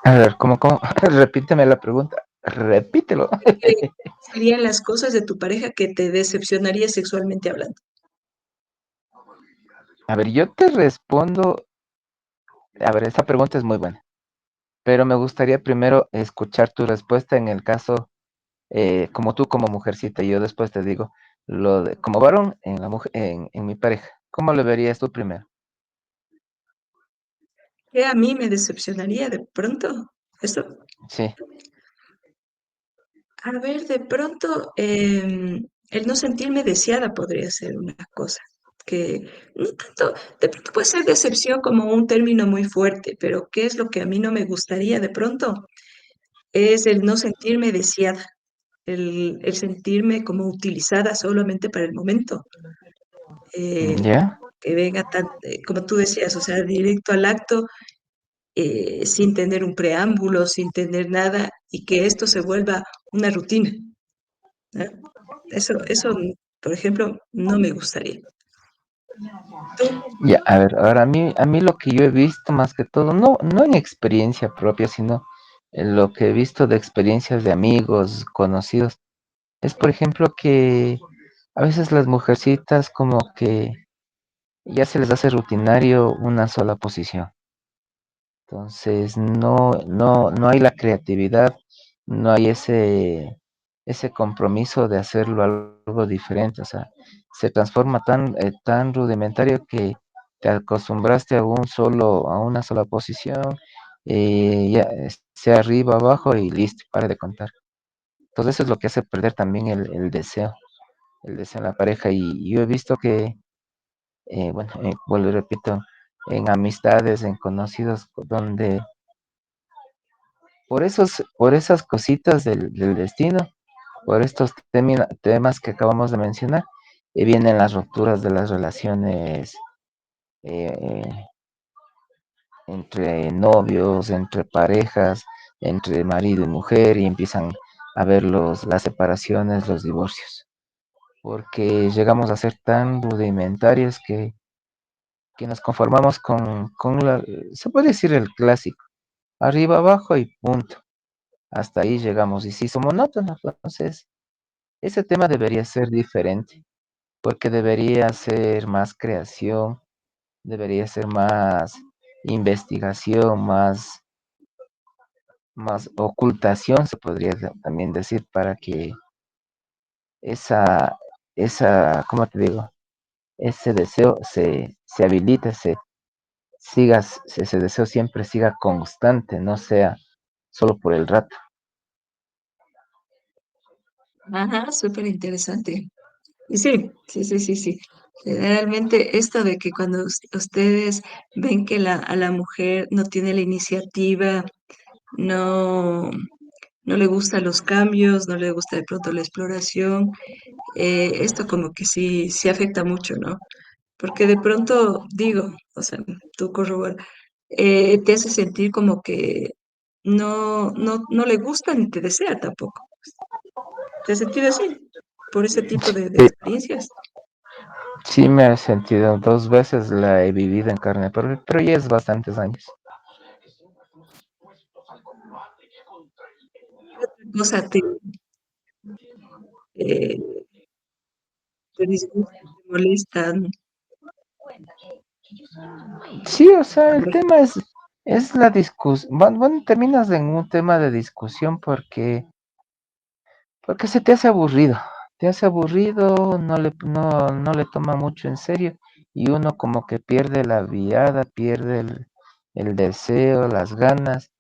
A ver, ¿cómo? Repíteme la pregunta. Repítelo. ¿Qué serían las cosas de tu pareja que te decepcionaría sexualmente hablando? A ver, yo te respondo. A ver, esta pregunta es muy buena, pero me gustaría primero escuchar tu respuesta en el caso, como tú como mujercita, y yo después te digo lo de como varón en la mujer, en mi pareja. ¿Cómo lo verías tú primero? ¿Qué a mí me decepcionaría de pronto? Eso. Sí, A ver, de pronto, el no sentirme deseada podría ser una cosa que no tanto, de pronto puede ser decepción como un término muy fuerte, pero ¿qué es lo que a mí no me gustaría de pronto? Es el no sentirme deseada, el sentirme como utilizada solamente para el momento, eh, ¿ya? que venga tan, como tú decías, o sea, directo al acto, sin tener un preámbulo, sin tener nada, y que esto se vuelva una rutina, ¿no? Eso, por ejemplo, no me gustaría. ¿Tú? Ya, a ver, ahora a mí lo que yo he visto más que todo, no en experiencia propia, sino en lo que he visto de experiencias de amigos, conocidos, es por ejemplo que a veces las mujercitas como que ya se les hace rutinario una sola posición. Entonces no hay la creatividad, no hay ese compromiso de hacerlo algo diferente. O sea, se transforma tan rudimentario que te acostumbraste a una sola posición, ya sea arriba, abajo y listo, para de contar. Entonces eso es lo que hace perder también el deseo en la pareja. Y yo he visto que, bueno, vuelvo y repito, en amistades, en conocidos, donde por esas cositas del destino, por estos temas que acabamos de mencionar, y vienen las rupturas de las relaciones, eh, entre novios, entre parejas, entre marido y mujer, y empiezan a ver las separaciones, los divorcios, porque llegamos a ser tan rudimentarios que nos conformamos se puede decir el clásico, arriba, abajo y punto. Hasta ahí llegamos y se hizo monótono. Entonces, ese tema debería ser diferente, porque debería ser más creación, debería ser más investigación, más ocultación, se podría también decir, para que esa, ¿cómo te digo? Ese deseo se habilite, ese deseo siempre siga constante, no sea solo por el rato. Ajá, súper interesante. Y sí, sí, sí, sí, sí. Generalmente esto de que cuando ustedes ven que a la mujer no tiene la iniciativa, no, no le gustan los cambios, no le gusta de pronto la exploración, esto como que sí, sí afecta mucho, ¿no? Porque de pronto digo, o sea, tú corroboras, te hace sentir como que no le gusta ni te desea tampoco. ¿Te has sentido así? Por ese tipo de Sí, experiencias. sí me he sentido 2 veces, la he vivido en carne, pero ya es bastantes años. ¿Qué otra cosa eh, te disgusta, te molesta? Sí, o sea, Por ejemplo, Es la discusión, bueno, terminas en un tema de discusión porque te hace aburrido, no le toma mucho en serio y uno como que pierde la viada, pierde el deseo, las ganas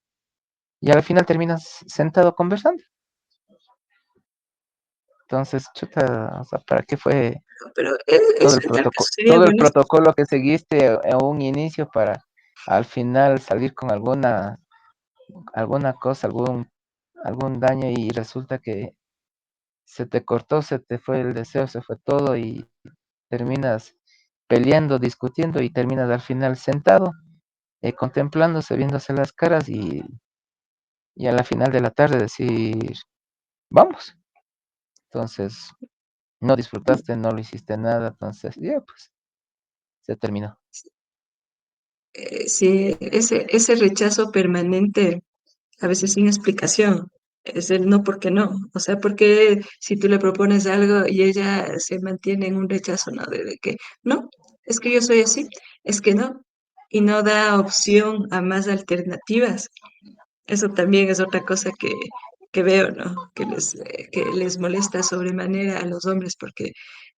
y al final terminas sentado conversando. Entonces, chuta, o sea, ¿para qué fue Pero todo eso el en tal caso protocolo, sería todo el molesto. protocolo que seguiste a un inicio para al final salir con alguna cosa, algún daño y resulta que se te cortó, se te fue el deseo, se fue todo y terminas peleando, discutiendo y terminas al final sentado, contemplándose, viéndose las caras y a la final de la tarde decir, vamos. Entonces, no disfrutaste, no lo hiciste nada, entonces, ya, pues, se terminó. Sí, ese rechazo permanente, a veces sin explicación, es el no porque no. O sea, porque si tú le propones algo y ella se mantiene en un rechazo, ¿no? De que no, es que yo soy así, es que no, y no da opción a más alternativas. Eso también es otra cosa que veo, ¿no? Que les molesta sobremanera a los hombres porque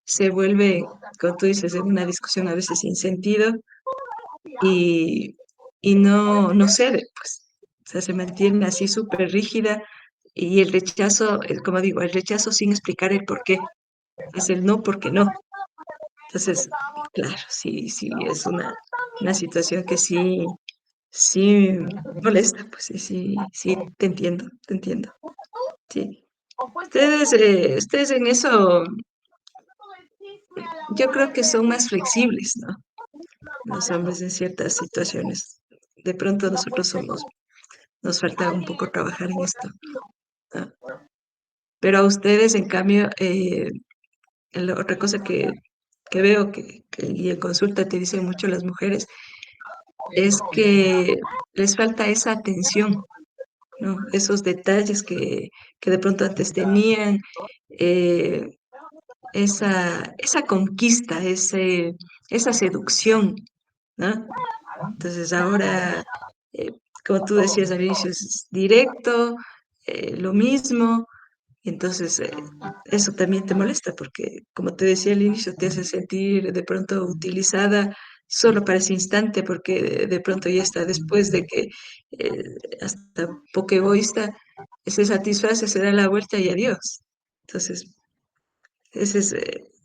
se vuelve, como tú dices, en una discusión a veces sin sentido y, y no cede, pues. O sea, se mantiene así súper rígida y el rechazo, como digo, el rechazo sin explicar el por qué, es el no porque no. Entonces, claro, sí, sí, es una situación que sí, sí molesta, pues sí, sí, sí, te entiendo, te entiendo. Sí. Ustedes en eso, yo creo que son más flexibles, ¿no? Los hombres en ciertas situaciones. De pronto nosotros nos falta un poco trabajar en esto, ¿no? Pero a ustedes, en cambio, otra cosa que veo y en consulta te dicen mucho las mujeres es que les falta esa atención, ¿no? Esos detalles que de pronto antes tenían, eh, esa conquista, esa seducción, ¿no? Entonces ahora, eh, como tú decías al inicio, es directo, lo mismo, y entonces eso también te molesta porque, como te decía al inicio, te hace sentir de pronto utilizada solo para ese instante porque de pronto ya está después de que eh, hasta poco egoísta se satisface, se da la vuelta y adiós. Entonces,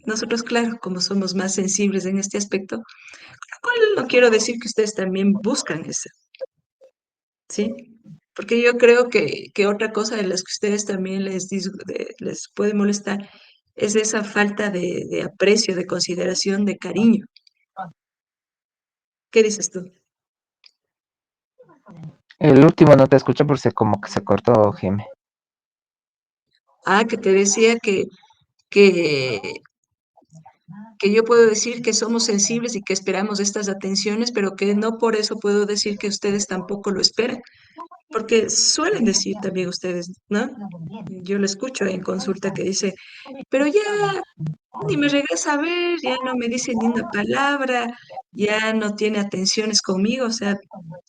nosotros, claro, como somos más sensibles en este aspecto, cual no quiero decir que ustedes también buscan eso, ¿sí? Porque yo creo que otra cosa de las que ustedes también les puede molestar es esa falta de aprecio, de consideración, de cariño. ¿Qué dices tú? El último no te escuché porque como que se cortó, Jimmy. Ah, que te decía que, que yo puedo decir que somos sensibles y que esperamos estas atenciones, pero que no por eso puedo decir que ustedes tampoco lo esperan. Porque suelen decir también ustedes, ¿no? Yo lo escucho en consulta que dice, pero ya ni me regresa a ver, ya no me dice ni una palabra, ya no tiene atenciones conmigo, o sea,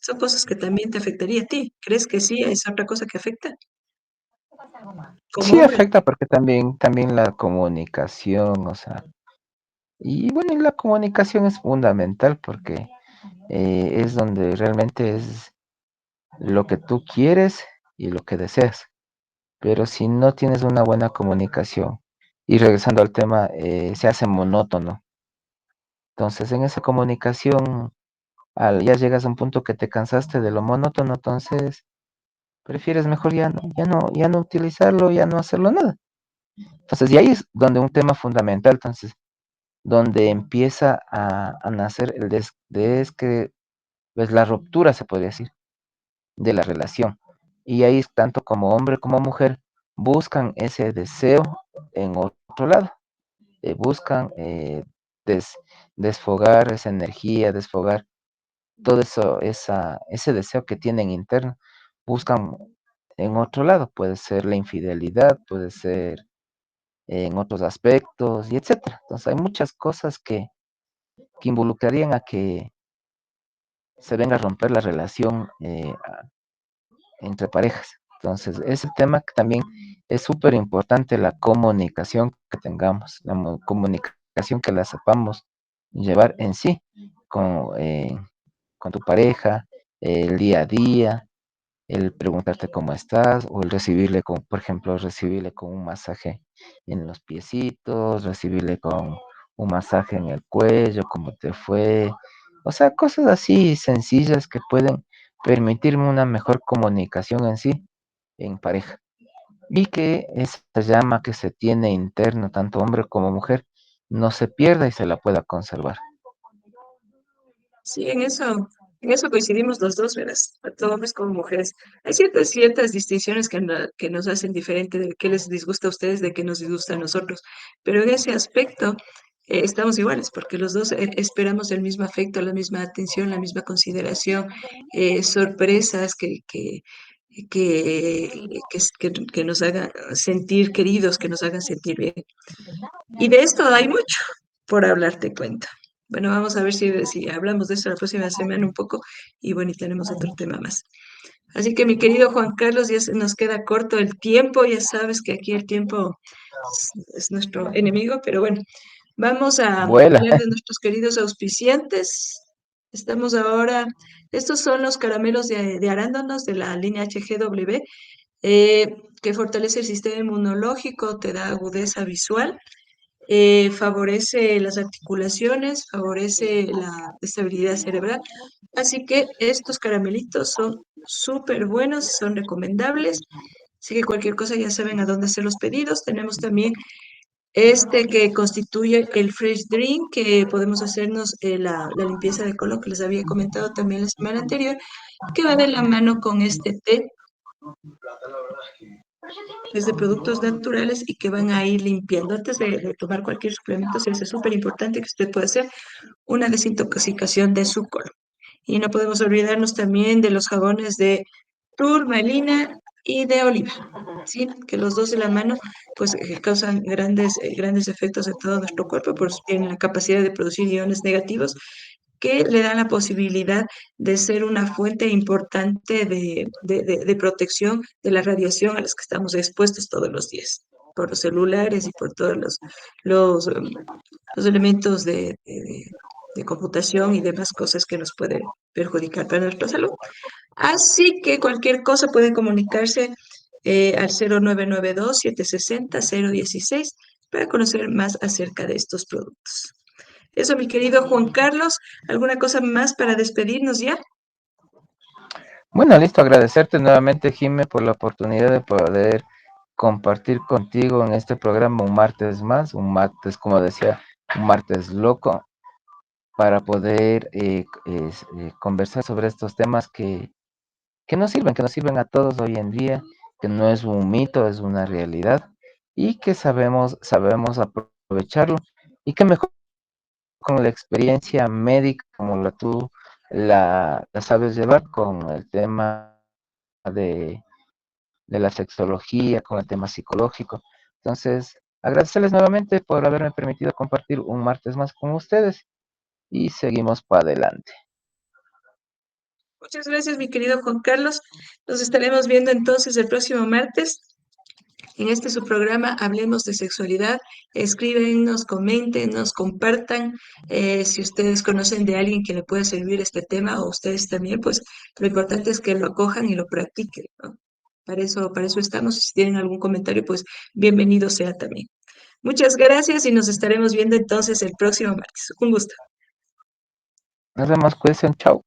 son cosas que también te afectaría a ti. ¿Crees que sí es otra cosa que afecta como Sí hombre? afecta porque también la comunicación, o sea, y bueno, y la comunicación es fundamental porque es donde realmente es lo que tú quieres y lo que deseas. Pero si no tienes una buena comunicación, y regresando al tema, se hace monótono. Entonces, en esa comunicación, ya llegas a un punto que te cansaste de lo monótono, entonces prefieres mejor ya no utilizarlo, ya no hacerlo nada. Entonces, y ahí es donde un tema fundamental, entonces, donde empieza a nacer que pues la ruptura, se podría decir, de la relación. Y ahí es tanto como hombre como mujer buscan ese deseo en otro lado, buscan des- desfogar esa energía, desfogar todo eso, ese deseo que tienen interno, buscan en otro lado, puede ser la infidelidad, puede ser en otros aspectos y etcétera. Entonces hay muchas cosas que involucrarían se venga a romper la relación entre parejas. Entonces, ese tema que también es súper importante, la comunicación que tengamos, la comunicación que la sepamos llevar en sí con tu pareja, el día a día, el preguntarte cómo estás, o el recibirle con, por ejemplo, recibirle con un masaje en los piecitos, recibirle con un masaje en el cuello, cómo te fue, o sea, cosas así sencillas que pueden permitirme una mejor comunicación en sí, en pareja. Y que esa llama que se tiene interna, tanto hombre como mujer, no se pierda y se la pueda conservar. Sí, en eso coincidimos los dos, verás, tanto hombres como mujeres. Hay ciertas distinciones que nos hacen diferente de qué les disgusta a ustedes, de qué nos disgusta a nosotros, pero en ese aspecto estamos iguales, porque los dos esperamos el mismo afecto, la misma atención, la misma consideración, sorpresas que nos hagan sentir queridos, que nos hagan sentir bien. Y de esto hay mucho por hablar, te cuento. Bueno, vamos a ver si hablamos de eso la próxima semana un poco y bueno, y tenemos otro tema más. Así que mi querido Juan Carlos, ya se nos queda corto el tiempo, ya sabes que aquí el tiempo es nuestro enemigo, pero bueno, vamos a Vuela. hablar de nuestros queridos auspiciantes. Estamos ahora, estos son los caramelos de arándanos de la línea HGW, que fortalece el sistema inmunológico, te da agudeza visual, favorece las articulaciones, favorece la estabilidad cerebral. Así que estos caramelitos son súper buenos, son recomendables. Así que cualquier cosa ya saben a dónde hacer los pedidos. Tenemos también este que constituye el Fresh Drink, que podemos hacernos la limpieza de colon que les había comentado también la semana anterior, que va de la mano con este té. Es de productos naturales y que van a ir limpiando. Antes de tomar cualquier suplemento, se hace súper importante que usted pueda hacer una desintoxicación de su colon. Y no podemos olvidarnos también de los jabones de turmalina y de oliva, ¿sí? Que los dos de la mano pues causan grandes efectos en todo nuestro cuerpo, pues tienen la capacidad de producir iones negativos que le dan la posibilidad de ser una fuente importante de protección de la radiación a las que estamos expuestos todos los días, por los celulares y por todos los, um, los elementos de computación y demás cosas que nos pueden perjudicar para nuestra salud. Así que cualquier cosa pueden comunicarse al 0992-760-016 para conocer más acerca de estos productos. Eso, mi querido Juan Carlos, ¿alguna cosa más para despedirnos ya? Bueno, listo, agradecerte nuevamente, Jime, por la oportunidad de poder compartir contigo en este programa un martes más, un martes, como decía, un martes loco, para poder conversar sobre estos temas que nos sirven a todos hoy en día, que no es un mito, es una realidad, y que sabemos aprovecharlo, y que mejor con la experiencia médica como tú la sabes llevar con el tema de la sexología, con el tema psicológico. Entonces, agradecerles nuevamente por haberme permitido compartir un martes más con ustedes y seguimos para adelante. Muchas gracias, mi querido Juan Carlos. Nos estaremos viendo entonces el próximo martes. En este su programa Hablemos de Sexualidad. Escríbenos, comenten, nos compartan. Si ustedes conocen de alguien que le pueda servir este tema o ustedes también, pues lo importante es que lo acojan y lo practiquen, ¿no? Para eso estamos. Si tienen algún comentario, pues bienvenido sea también. Muchas gracias y nos estaremos viendo entonces el próximo martes. Un gusto. Nos vemos, cuídense, chao.